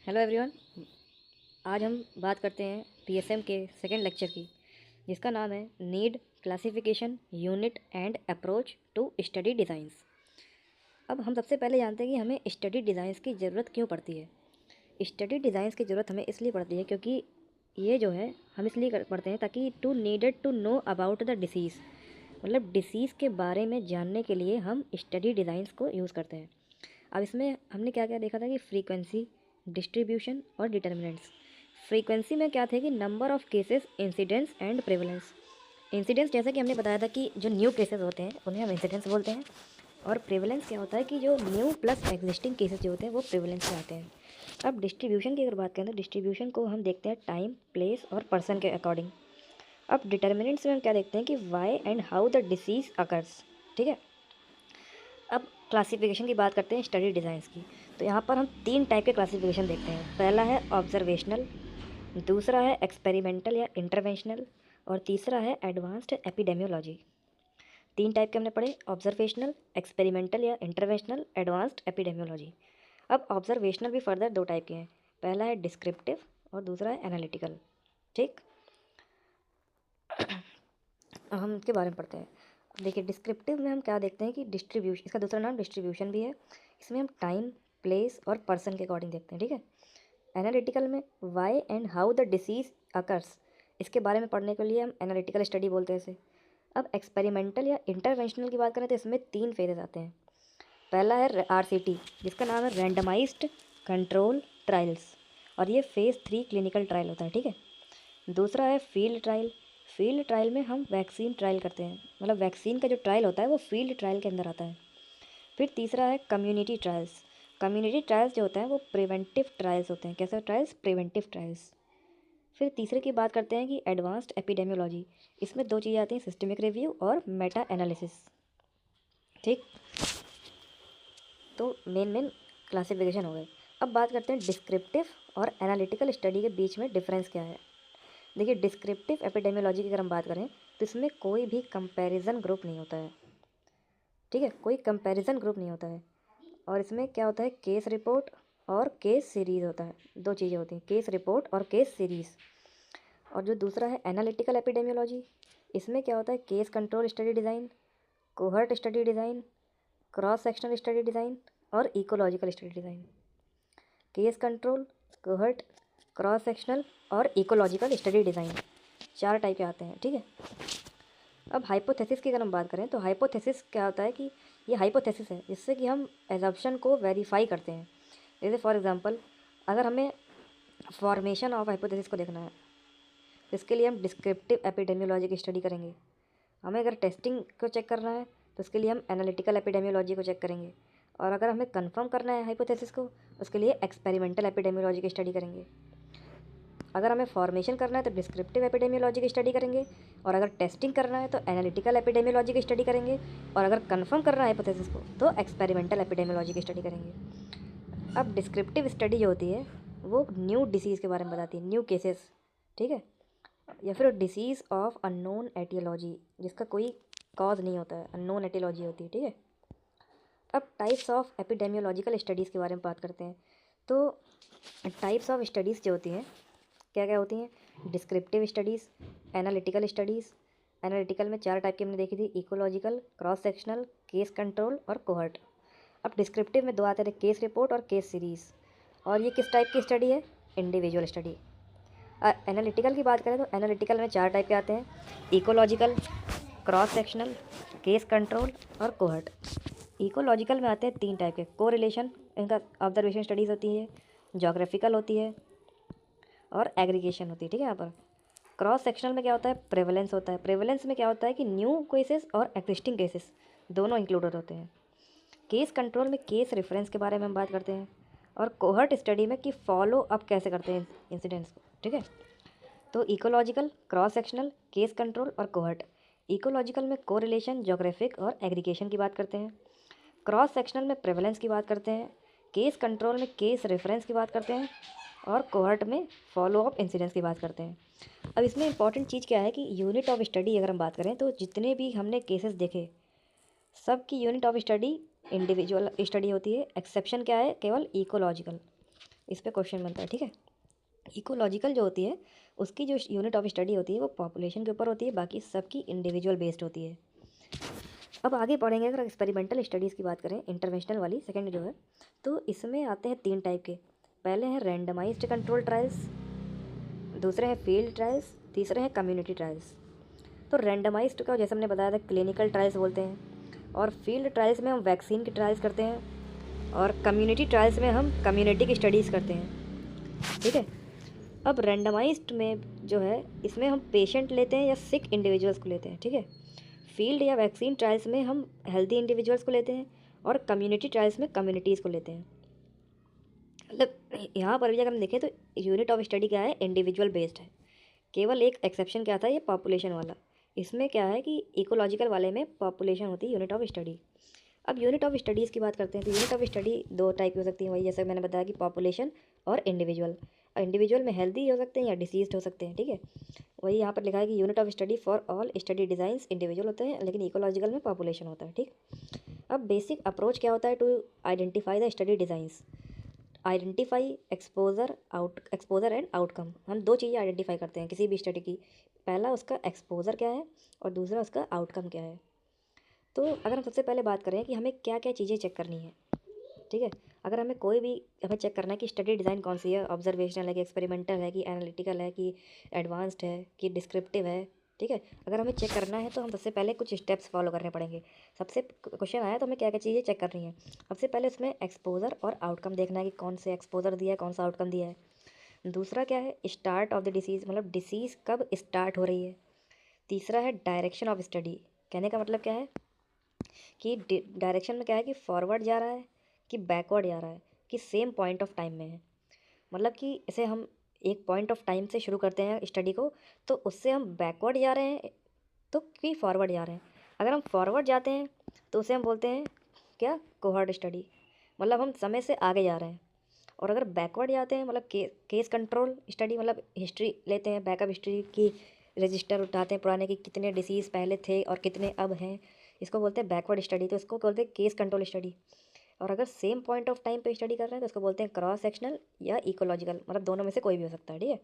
Hello everyone. आज हम बात करते हैं पीएसएम के सेकेंड लेक्चर की, जिसका नाम है need, classification, unit and approach to study designs. अब हम सबसे पहले जानते हैं कि हमें स्टडी डिज़ाइंस की ज़रूरत क्यों पड़ती है। स्टडी डिज़ाइंस की ज़रूरत हमें इसलिए पड़ती है क्योंकि ये जो है हम इसलिए पढ़ते हैं ताकि to needed to know about the disease, मतलब डिसीज़ के बारे में जानने के लिए हम स्टडी डिज़ाइंस को यूज़ करते हैं। अब इसमें हमने क्या क्या देखा था कि फ्रीक्वेंसी, डिस्ट्रीब्यूशन और डिटर्मिनेंट्स। फ्रीक्वेंसी में क्या थे कि number of cases, incidents and prevalence. Incidents जैसे कि हमने बताया था कि जो न्यू केसेस होते हैं उन्हें हम इंसिडेंट्स बोलते हैं, और प्रेवलेंस क्या होता है कि जो न्यू प्लस एग्जिस्टिंग केसेस जो होते हैं वो प्रेवलेंस से आते हैं। अब डिस्ट्रीब्यूशन की अगर बात करें तो डिस्ट्रीब्यूशन को हम देखते हैं टाइम, प्लेस और पर्सन के अकॉर्डिंग। अब डिटर्मिनेंट्स में हम क्या देखते हैं कि why and how the disease occurs. ठीक है। अब क्लासिफिकेशन की बात करते हैं स्टडी डिज़ाइंस की। तो यहाँ पर हम 3 टाइप के क्लासिफिकेशन देखते हैं। पहला है ऑब्जर्वेशनल, दूसरा है एक्सपेरिमेंटल या इंटरवेंशनल, और तीसरा है एडवांस्ड एपिडेमियोलॉजी। 3 टाइप के हमने पढ़े, ऑब्जर्वेशनल, एक्सपेरिमेंटल या इंटरवेंशनल, एडवांस्ड एपिडेमियोलॉजी। अब ऑब्जर्वेशनल भी फर्दर 2 टाइप के हैं। पहला है डिस्क्रिप्टिव और दूसरा है एनालिटिकल। ठीक। अब हम इसके बारे में पढ़ते हैं। देखिए, डिस्क्रिप्टिव में हम क्या देखते हैं कि डिस्ट्रीब्यूशन, इसका दूसरा नाम डिस्ट्रीब्यूशन भी है। इसमें हम टाइम, प्लेस और पर्सन के अकॉर्डिंग देखते हैं। ठीक है। एनालिटिकल में why and how the disease occurs, इसके बारे में पढ़ने के लिए हम एनालिटिकल स्टडी बोलते हैं इसे। अब एक्सपेरिमेंटल या इंटरवेंशनल की बात करें तो इसमें 3 फेजेस आते हैं। पहला है RCT, जिसका नाम है रैंडमाइज्ड कंट्रोल ट्रायल्स, और ये फेज़ 3 क्लिनिकल ट्रायल होता है। ठीक है। दूसरा है फील्ड ट्रायल। फील्ड ट्रायल में हम वैक्सीन ट्रायल करते हैं, मतलब वैक्सीन का जो ट्रायल होता है वो फील्ड ट्रायल के अंदर आता है। फिर तीसरा है कम्युनिटी ट्रायल्स। कम्युनिटी ट्रायल्स जो होते हैं वो प्रिवेंटिव ट्रायल्स होते हैं। कैसे ट्रायल्स? Preventive trials. फिर तीसरे की बात करते हैं कि एडवांस्ड एपिडेमियोलॉजी। इसमें 2 चीज़ें आती हैं, सिस्टमिक रिव्यू और मेटा एनालिसिस। ठीक। तो मेन क्लासिफिकेशन हो गए। अब बात करते हैं डिस्क्रिप्टिव और एनालिटिकल स्टडी के बीच में डिफरेंस क्या है। देखिए, डिस्क्रिप्टिव एपिडेमियोलॉजी की अगर हम बात करें तो इसमें कोई भी कंपैरिजन ग्रुप नहीं होता है। ठीक है, कोई कंपैरिजन ग्रुप नहीं होता है। और इसमें क्या होता है, केस रिपोर्ट और केस सीरीज़ होता है। 2 चीज़ें होती हैं, केस रिपोर्ट और केस सीरीज़। और जो दूसरा है एनालिटिकल एपिडेमियोलॉजी, इसमें क्या होता है, case control study design, cohort study design, cross sectional study design और ecological study design. Case control, cohort, cross sectional और इकोलॉजिकल स्टडी डिज़ाइन 4 टाइप के आते हैं। ठीक है। अब हाइपोथेसिस की अगर हम बात करें तो हाइपोथेसिस क्या होता है कि ये हाइपोथेसिस है जिससे कि हम एजम्पशन को वेरीफाई करते हैं। जैसे फॉर एग्जांपल, अगर हमें फॉर्मेशन ऑफ हाइपोथेसिस को देखना है तो इसके लिए हम डिस्क्रिप्टिव एपिडेमियोलॉजी की स्टडी करेंगे। हमें अगर टेस्टिंग को चेक करना है तो उसके लिए हम एनालिटिकल एपिडेमियोलॉजी को चेक करेंगे। और अगर हमें कंफर्म करना है हाइपोथेसिस को, उसके लिए एक्सपेरिमेंटल एपिडेमियोलॉजी की स्टडी करेंगे। अगर हमें फॉर्मेशन करना है तो डिस्क्रिप्टिव एपिडेमियोलॉजी की स्टडी करेंगे, और अगर टेस्टिंग करना है तो एनालिटिकल एपिडेमियोलॉजी की स्टडी करेंगे, और अगर कंफर्म करना है हाइपोथेसिस को तो एक्सपेरिमेंटल एपिडेमियोलॉजी की स्टडी करेंगे। अब डिस्क्रिप्टिव स्टडी जो होती है वो न्यू डिसीज़ के बारे में बताती है, न्यू केसेस। ठीक है। या फिर डिसीज़ ऑफ अननोन एटियोलॉजी, जिसका कोई कॉज नहीं होता है, अननोन एटियोलॉजी होती है। ठीक है। अब टाइप्स ऑफ एपिडेमियोलॉजिकल स्टडीज़ के बारे में बात करते हैं। तो टाइप्स ऑफ स्टडीज़ जो होती हैं क्या क्या होती हैं, descriptive studies, analytical studies. Analytical में 4 टाइप की हमने देखी थी, ecological, cross sectional, case control और कोहर्ट। अब डिस्क्रिप्टिव में 2 आते थे, केस रिपोर्ट और केस सीरीज़। और ये किस टाइप की स्टडी है? Individual study. एनालिटिकल की बात करें तो एनालिटिकल में 4 टाइप के आते हैं, ecological, cross sectional, case control और कोहर्ट। इकोलॉजिकल में आते हैं 3 टाइप के, कोरिलेशन, इनका ऑब्जर्वेशन स्टडीज़ होती है, जोग्राफिकल होती है और एग्रीगेशन होती है। ठीक है। यहाँ पर क्रॉस सेक्शनल में क्या होता है, प्रेवलेंस होता है। प्रेवलेंस में क्या होता है कि न्यू केसेस और एक्जिस्टिंग केसेस दोनों इंक्लूडेड होते हैं। केस कंट्रोल में केस रेफरेंस के बारे में हम बात करते हैं, और कोहर्ट स्टडी में कि फॉलो अप कैसे करते हैं इंसिडेंट्स को। ठीक है। तो ecological, cross sectional, case control और कोहर्ट। इकोलॉजिकल में कोरिलेशन, जोग्राफिक और एग्रीगेशन की बात करते हैं। क्रॉस सेक्शनल में प्रेवलेंस की बात करते हैं। केस कंट्रोल में केस रेफरेंस की बात करते हैं, और कोहर्ट में फॉलो अप इंसिडेंट्स की बात करते हैं। अब इसमें इंपॉर्टेंट चीज़ क्या है कि यूनिट ऑफ स्टडी अगर हम बात करें तो जितने भी हमने केसेस देखे सब की unit of study individual study होती है। एक्सेप्शन क्या है? केवल इकोलॉजिकल। इस पे क्वेश्चन बनता है, ठीक है। इकोलॉजिकल जो होती है उसकी जो यूनिट ऑफ स्टडी होती है वो पॉपुलेशन के ऊपर होती है, बाकी सबकी इंडिविजुअल बेस्ड होती है। अब आगे पढ़ेंगे, अगर एक्सपेरिमेंटल स्टडीज़ की बात करें, इंटरवेंशनल वाली सेकंड जो है, तो इसमें आते हैं 3 टाइप के। पहले हैं रैंडमाइज्ड कंट्रोल ट्रायल्स, दूसरे हैं फील्ड ट्रायल्स, तीसरे हैं कम्युनिटी ट्रायल्स। तो रैंडमाइज्ड का जैसे हमने बताया था क्लिनिकल ट्रायल्स बोलते हैं, और फील्ड ट्रायल्स में हम वैक्सीन की ट्रायल्स करते हैं, और कम्युनिटी ट्रायल्स में हम कम्युनिटी की स्टडीज़ करते हैं, ठीक है। अब रैंडमाइज्ड में जो है इसमें हम पेशेंट लेते हैं या सिक इंडिविजुअल्स को लेते हैं, ठीक है। फील्ड या वैक्सीन ट्रायल्स में हम हेल्दी इंडिविजुअल्स को लेते हैं, और कम्युनिटी ट्रायल्स में कम्युनिटीज़ को लेते हैं। मतलब यहाँ पर भी अगर हम देखें तो यूनिट ऑफ स्टडी क्या है, इंडिविजुअल बेस्ड है। केवल एक एक्सेप्शन क्या था, ये पॉपुलेशन वाला। इसमें क्या है कि इकोलॉजिकल वाले में पॉपुलेशन होती है यूनिट ऑफ स्टडी। अब यूनिट ऑफ स्टडीज़ की बात करते हैं, तो यूनिट ऑफ स्टडी 2 टाइप की हो सकती है, वही जैसे मैंने बताया कि पॉपुलेशन और इंडिविजुअल। इंडिविजुअल में हेल्दी हो सकते हैं या डिसीज्ड हो सकते हैं, ठीक है। वही यहाँ पर लिखा है कि unit of study for all study designs individual होते हैं, लेकिन इकोलॉजिकल में पॉपुलेशन होता है, ठीक। अब बेसिक अप्रोच क्या होता है to identify the study designs. Identify exposure and outcome. हम 2 चीज़ें आइडेंटिफाई करते हैं किसी भी स्टडी की। पहला उसका एक्सपोजर क्या है और दूसरा उसका आउटकम क्या है। तो अगर हम सबसे पहले बात करें कि हमें क्या क्या चीज़ें चेक करनी है, ठीक है। अगर हमें कोई भी हमें चेक करना है कि स्टडी डिज़ाइन कौन सी है, ऑब्जर्वेशनल है कि एक्सपेरिमेंटल है कि एनालिटिकल है कि एडवांस्ड है कि डिस्क्रिप्टिव है, ठीक है। अगर हमें चेक करना है तो हम सबसे पहले कुछ स्टेप्स फॉलो करने पड़ेंगे। सबसे क्वेश्चन आया तो हमें क्या क्या चीज़ें चेक करनी है। सबसे पहले उसमें एक्सपोजर और आउटकम देखना है कि कौन से एक्सपोजर दिया है, कौन सा आउटकम दिया है। दूसरा क्या है, स्टार्ट ऑफ द डिसीज़, मतलब डिसीज़ कब स्टार्ट हो रही है। तीसरा है डायरेक्शन ऑफ स्टडी, कहने का मतलब क्या है कि डायरेक्शन में क्या है कि फॉरवर्ड जा रहा है कि बैकवर्ड जा रहा है कि सेम पॉइंट ऑफ टाइम में है। मतलब कि इसे हम एक पॉइंट ऑफ टाइम से शुरू करते हैं स्टडी को, तो उससे हम बैकवर्ड जा रहे हैं तो कि फॉरवर्ड जा रहे हैं। अगर हम फॉरवर्ड जाते हैं तो उसे हम बोलते हैं क्या, कोहॉर्ट स्टडी, मतलब हम समय से आगे जा रहे हैं। और अगर बैकवर्ड जाते हैं मतलब केस कंट्रोल स्टडी, मतलब हिस्ट्री लेते हैं, बैकअप हिस्ट्री की रजिस्टर उठाते हैं पुराने कि कितने डिसीज़ पहले थे और कितने अब हैं, इसको बोलते हैं बैकवर्ड स्टडी। तो इसको बोलते हैं केस कंट्रोल स्टडी। और अगर सेम पॉइंट ऑफ टाइम पे स्टडी कर रहे हैं तो उसको बोलते हैं क्रॉस सेक्शनल या इकोलॉजिकल, मतलब दोनों में से कोई भी हो सकता है, ठीक है।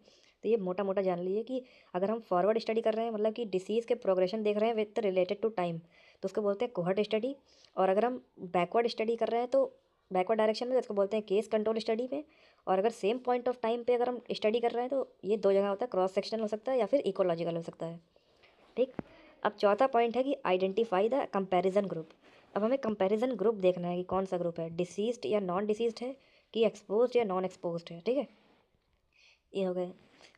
तो ये मोटा मोटा जान लीजिए कि अगर हम फॉरवर्ड स्टडी कर रहे हैं मतलब कि डिसीज़ के प्रोग्रेशन देख रहे हैं विद रिलेटेड टू टाइम, तो उसको बोलते हैं कोहर्ट स्टडी। और अगर हम बैकवर्ड स्टडी कर रहे हैं तो बैकवर्ड डायरेक्शन में, तो इसको बोलते हैं केस कंट्रोल स्टडी में। और अगर सेम पॉइंट ऑफ टाइम पे अगर हम स्टडी कर रहे हैं तो ये 2 जगह होता है, क्रॉस सेक्शनल हो सकता है या फिर इकोलॉजिकल हो सकता है, ठीक। अब चौथा पॉइंट है कि आइडेंटिफाई द कंपैरिजन ग्रुप। अब हमें कंपैरिजन ग्रुप देखना है कि कौन सा ग्रुप है, डिसीज्ड या नॉन डिसीज्ड है कि एक्सपोज्ड या नॉन एक्सपोज्ड है, ठीक है। ये हो गए।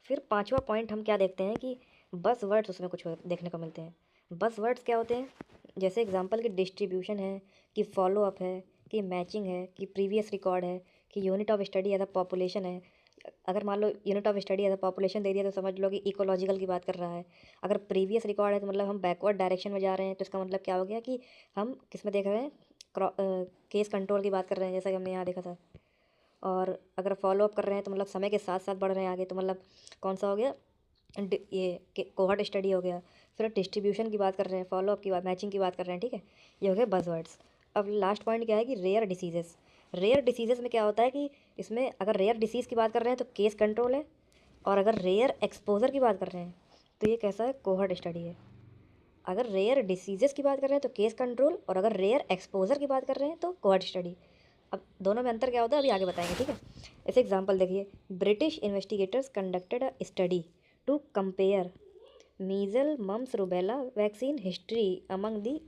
फिर पांचवा पॉइंट हम क्या देखते हैं कि बस वर्ड्स उसमें कुछ देखने को मिलते हैं। बस वर्ड्स क्या होते हैं, जैसे एग्जांपल कि डिस्ट्रीब्यूशन है कि फॉलो अप है कि मैचिंग है कि प्रीवियस रिकॉर्ड है कि unit of study as a population है। अगर मान लो unit of study as a population दे दिया तो समझ लो कि इकोलॉजिकल की बात कर रहा है। अगर प्रीवियस रिकॉर्ड है तो मतलब हम बैकवर्ड डायरेक्शन में जा रहे हैं, तो इसका मतलब क्या हो गया कि हम किस में देख रहे हैं, केस कंट्रोल की बात कर रहे हैं जैसा कि हमने यहाँ देखा था। और अगर फॉलो अप कर रहे हैं तो मतलब समय के साथ साथ बढ़ रहे हैं आगे, तो मतलब कौन सा हो गया, ये कोहॉर्ट स्टडी हो गया। फिर डिस्ट्रीब्यूशन की बात कर रहे हैं, फॉलो अप की बात, मैचिंग की बात कर रहे हैं, ठीक है। ये हो गए बज़वर्ड्स। अब लास्ट पॉइंट क्या है कि रेयर डिसीजेस। रेयर डिसीजेस में क्या होता है कि इसमें अगर रेयर डिसीज़ की बात कर रहे हैं तो केस कंट्रोल है, और अगर रेयर एक्सपोजर की बात कर रहे हैं तो ये कैसा है, कोहॉर्ट स्टडी है। अगर रेयर डिसीजेस की बात कर रहे हैं तो केस कंट्रोल, और अगर रेयर एक्सपोजर की बात कर रहे हैं तो कोहॉर्ट स्टडी। अब दोनों में अंतर क्या होता है अभी आगे बताएंगे, ठीक है। ऐसे एग्जांपल देखिए, British investigators conducted a study to compare measles mumps rubella vaccine history among the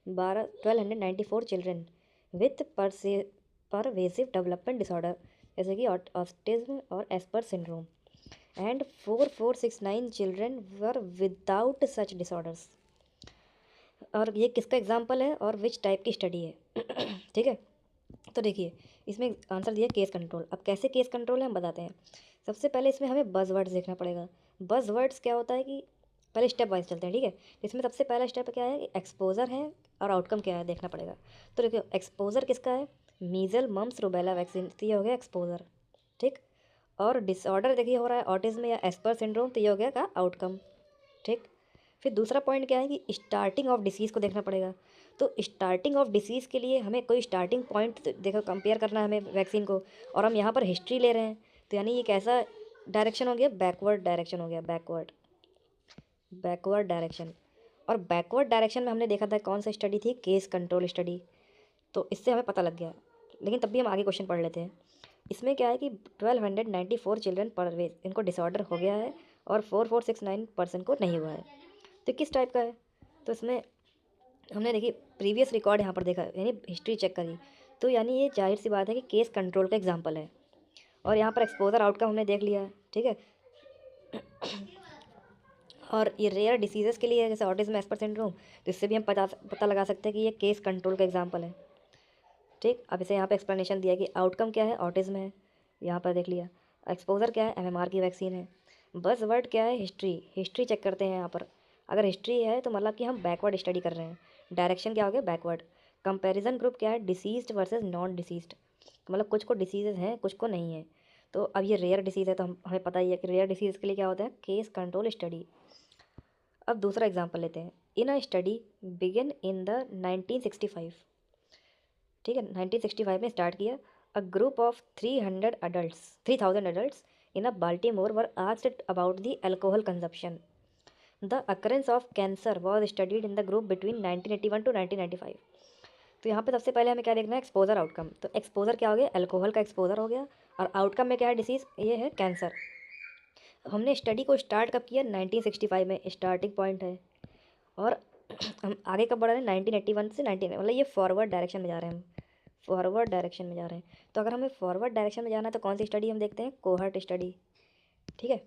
1294 children with pervasive development disorder, जैसे कि ऑटिज्म और Asperger syndrome, and 4469 children were without such disorders. और ये किसका एग्जाम्पल है और विच टाइप की study है ठीक है। तो देखिए इसमें आंसर दिया केस कंट्रोल। अब कैसे केस कंट्रोल है हम बताते हैं। सबसे पहले इसमें हमें बज़ वर्ड्स देखना पड़ेगा। बज़ वर्ड्स क्या होता है कि पहले स्टेप वाइज चलते हैं, ठीक है। इसमें सबसे पहला स्टेप क्या है कि एक्सपोजर है और आउटकम क्या है देखना पड़ेगा। तो देखिए एक्सपोजर किसका है, मीजल मम्स रूबेला वैक्सीन, तो ये हो गया एक्सपोजर, ठीक। और डिसऑर्डर देखिए हो रहा है ऑटिज्म या एस्पर सिंड्रोम, तो ये हो गया का आउटकम, ठीक। फिर दूसरा पॉइंट क्या है कि स्टार्टिंग ऑफ डिसीज़ को देखना पड़ेगा। तो स्टार्टिंग ऑफ डिसीज़ के लिए हमें कोई स्टार्टिंग पॉइंट देखो कंपेयर करना है हमें वैक्सीन को, और हम यहाँ पर हिस्ट्री ले रहे हैं, तो यानी ये कैसा डायरेक्शन हो गया, बैकवर्ड डायरेक्शन हो गया, बैकवर्ड डायरेक्शन। और बैकवर्ड डायरेक्शन में हमने देखा था कौन सा स्टडी थी, केस कंट्रोल स्टडी, तो इससे हमें पता लग गया। लेकिन तब भी हम आगे क्वेश्चन पढ़ लेते हैं। इसमें क्या है कि 1294 चिल्ड्रन पर वे इनको डिसऑर्डर हो गया है और 4469% को नहीं हुआ है। तो किस टाइप का है, तो इसमें हमने देखी प्रीवियस रिकॉर्ड यहाँ पर देखा, यानी हिस्ट्री चेक करी, तो यानी ये जाहिर सी बात है कि केस कंट्रोल का एग्जाम्पल है। और यहाँ पर एक्सपोजर आउटकम हमने देख लिया है, ठीक है। और ये रेयर डिसीजेस के लिए है, जैसे ऑटिज्म एस्पर सिंड्रोम, तो इससे भी हम पता लगा सकते हैं कि ये केस कंट्रोल का एग्जाम्पल है, ठीक। अब इसे यहाँ पे एक्सप्लेनेशन दिया कि आउटकम क्या है, ऑटिज्म है, यहाँ पर देख लिया। एक्सपोजर क्या है, एमएमआर की वैक्सीन है। बस वर्ड क्या है, हिस्ट्री चेक करते हैं यहाँ पर। अगर हिस्ट्री है तो मतलब कि हम बैकवर्ड स्टडी कर रहे हैं। डायरेक्शन क्या हो गया, बैकवर्ड। कंपैरिजन ग्रुप क्या है, डिसीज्ड वर्सेस नॉन डिसीज्ड, मतलब कुछ को डिसीजेज हैं कुछ को नहीं है। तो अब ये रेयर डिसीज़ है, तो हमें पता ही है कि रेयर डिसीज़ के लिए क्या होता है, केस कंट्रोल स्टडी। अब दूसरा एग्जाम्पल लेते हैं। In a study begin in the 1965, ठीक है, 1965 में स्टार्ट किया। A group of 3000 adults in a Baltimore were asked about the alcohol consumption. The occurrence of cancer was studied in the group between 1981 to 1995. तो यहाँ पे सबसे पहले हमें क्या देखना है, एक्सपोजर आउटकम। तो एक्सपोजर क्या हो गया, अल्कोहल का एक्सपोजर हो गया, और आउटकम में क्या है, डिसीज़, ये है कैंसर। हमने स्टडी को स्टार्ट कब किया, 1965 में स्टार्टिंग पॉइंट है। और हम आगे कब बढ़ रहे हैं, 1981 से 19, मतलब ये फॉरवर्ड डायरेक्शन में जा रहे हैं, हम फॉरवर्ड डायरेक्शन में जा रहे हैं। तो अगर हमें फॉरवर्ड डायरेक्शन में जाना है तो कौन सी स्टडी हम देखते हैं, कोहर्ट स्टडी, ठीक है।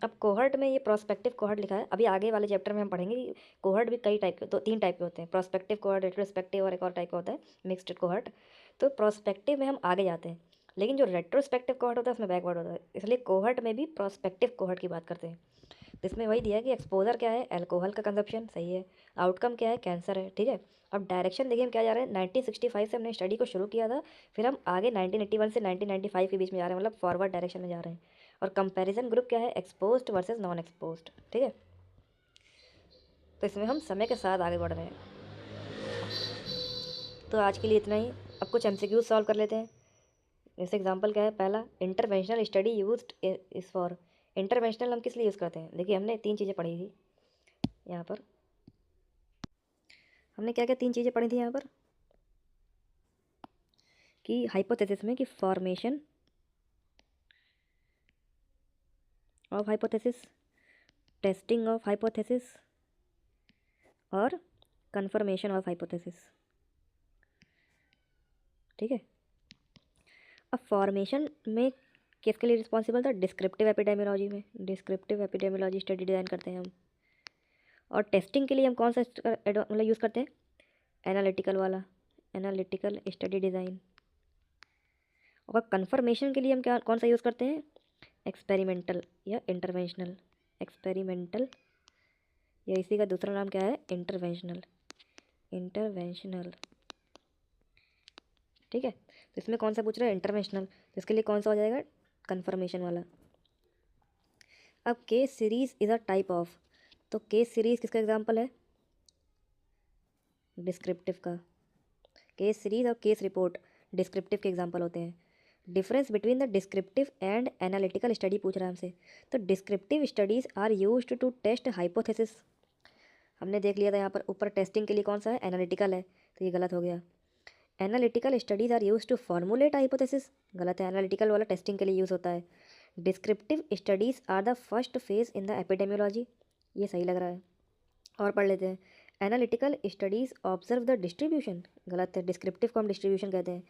अब कोहर्ट में ये प्रोस्पेक्टिव कोहर्ट लिखा है, अभी आगे वाले चैप्टर में हम पढ़ेंगे कि कोहर्ट भी कई टाइप के, तो 3 टाइप के होते हैं, प्रोस्पेक्टिव कोहर्ट, रेट्रोस्पेक्टिव, और एक और टाइप का होता है मिक्स्ड कोहर्ट। तो प्रोस्पेक्टिव में हम आगे जाते हैं, लेकिन जो रेट्रोस्पेक्टिव कोहर्ट होता है उसमें बैकवर्ड होता है, इसलिए कोहर्ट में भी प्रोस्पेक्टिव कोहर्ट की बात करते हैं। तो इसमें वही दिया है कि एक्सपोजर क्या है, अल्कोहल का कंजप्शन, सही है। आउटकम क्या है, कैंसर है, ठीक है। अब डायरेक्शन देखिए हम क्या जा रहे हैं, 1965 से हमने स्टडी को शुरू किया था, फिर हम आगे 1981 से 1995 के बीच में जा रहे हैं, मतलब फॉरवर्ड डायरेक्शन में जा रहे हैं। और कंपैरिजन ग्रुप क्या है, एक्सपोज्ड वर्सेस नॉन एक्सपोज्ड, ठीक है। तो इसमें हम समय के साथ आगे बढ़ रहे हैं। तो आज के लिए इतना ही। अब कुछ एमसीक्यूज सॉल्व कर लेते हैं। जैसे एग्जांपल क्या है, पहला, interventional study used is for. Interventional हम किस लिए यूज़ करते हैं, देखिए हमने 3 चीज़ें पढ़ी थी यहाँ पर। हमने क्या क्या 3 चीज़ें पढ़ी थी यहाँ पर, कि हाइपोथेसिस में कि formation of hypothesis, testing of hypothesis, और कंफर्मेशन ऑफ हाइपोथेसिस, ठीक है। अब फॉर्मेशन में किसके लिए रिस्पॉन्सिबल था, डिस्क्रिप्टिव एपिडेमियोलॉजी में, डिस्क्रिप्टिव एपिडेमियोलॉजी स्टडी डिज़ाइन करते हैं हम। और टेस्टिंग के लिए हम कौन सा मतलब यूज़ करते हैं, एनालिटिकल वाला, एनालिटिकल स्टडी डिज़ाइन। और कंफर्मेशन के लिए हम क्या कौन सा यूज़ करते हैं, एक्सपेरिमेंटल या इंटरवेंशनल, एक्सपेरिमेंटल, या इसी का दूसरा नाम क्या है, इंटरवेंशनल, इंटरवेंशनल, ठीक है। तो इसमें कौन सा पूछ रहा है, इंटरवेंशनल, तो इसके लिए कौन सा हो जाएगा, कंफर्मेशन वाला। अब case series is a type of, तो केस सीरीज किसका एग्जांपल है, डिस्क्रिप्टिव का। केस सीरीज और केस रिपोर्ट डिस्क्रिप्टिव के एग्जांपल होते हैं। Difference between the descriptive and analytical study पूछ रहा है हमसे। तो descriptive studies are used to test hypothesis, हमने देख लिया था यहाँ पर ऊपर, टेस्टिंग के लिए कौन सा है, एनालिटिकल है, तो ये गलत हो गया। Analytical studies are used to formulate hypothesis, गलत है, एनालिटिकल वाला टेस्टिंग के लिए यूज़ होता है। Descriptive studies are the first phase in the epidemiology, ये सही लग रहा है। और पढ़ लेते हैं, analytical studies observe the distribution, गलत है, डिस्क्रिप्टिव को हम डिस्ट्रीब्यूशन कहते हैं।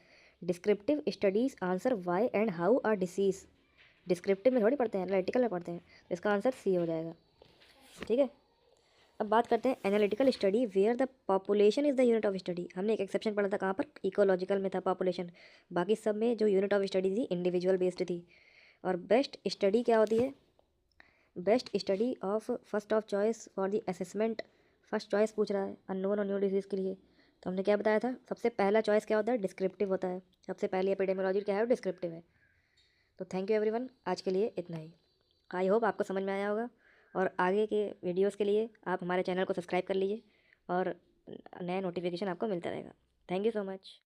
Descriptive studies answer why and how are disease, descriptive में थोड़ी पढ़ते हैं, एनालिटिकल में पढ़ते हैं, तो इसका आंसर सी हो जाएगा, ठीक है। अब बात करते हैं analytical study where the population is the unit of study. हमने एक एक्सेप्शन पढ़ा था, कहाँ पर, इकोलॉजिकल में था पॉपुलेशन, बाकी सब में जो यूनिट ऑफ स्टडी थी इंडिविजुअल बेस्ड थी। और बेस्ट स्टडी क्या होती है, best study of first of choice for the assessment, first choice पूछ रहा है अननोन और न्यू डिजीज़ के लिए, तो हमने क्या बताया था, सबसे पहला चॉइस क्या होता है, डिस्क्रिप्टिव होता है, सबसे पहली एपिडेमियोलॉजी क्या है, डिस्क्रिप्टिव है। तो थैंक यू एवरीवन, आज के लिए इतना ही। आई होप आपको समझ में आया होगा, और आगे के वीडियोस के लिए आप हमारे चैनल को सब्सक्राइब कर लीजिए और नया नोटिफिकेशन आपको मिलता रहेगा। Thank you so much.